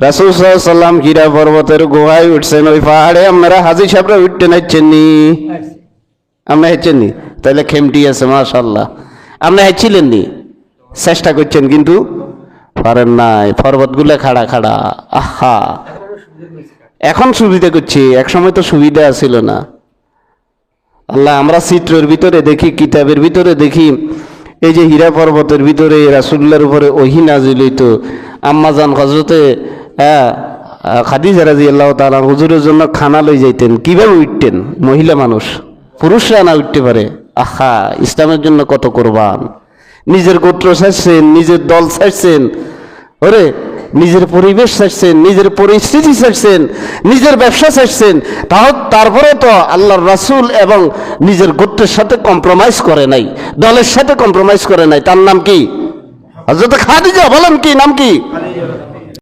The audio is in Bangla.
রাসূল সাল্লাল্লাহু আলাইহি ওয়াসাল্লাম হীরা পর্বতের গুহায় উঠছেন, ওই পাহাড়ে আপনারা হাজী সাহেবরা উঠতে নাইছেন নি? আপনি হেঁচেন নি? তাহলে খেমটি আছে মাশাআল্লাহ। আপনি হেঁচিলেন নি? চেষ্টা করছেন কিন্তু পারেন নাই, পর্বতগুলো খাড়া খাড়া। আহা, এখন সুবিধা করছে, এক সময় তো সুবিধা ছিল না। আল্লাহ, আমরা চিত্রের ভিতরে দেখি, কিতাবের ভিতরে দেখি, এই যে হীরা পর্বতের ভিতরে রাসূলুল্লাহর উপরে ওহী নাজিল হইতো। আম্মাজান হযরতে খাদিজা রাদিয়াল্লাহু তাআলা হুজুরের জন্য খানা লই যাইতেন। কিভাবে উঠতেন? মহিলা মানুষ, পুরুষরা না উঠতে পারে। আহা, ইসলামের জন্য কত কোরবান। নিজের গোত্র ছাড়ছেন, নিজের দল ছাড়ছেন, ওরে নিজের পরিবেশ ছাড়ছেন, নিজের পরিস্থিতি ছাড়ছেন, নিজের ব্যবসা ছাড়ছেন, তারপরে তো আল্লাহর রাসূল এবং নিজের গোত্রের সাথে কম্প্রোমাইজ করে নাই, দলের সাথে কম্প্রোমাইজ করে নাই। তার নাম কি? হযরত খাদিজা। বলেন কি নাম কি?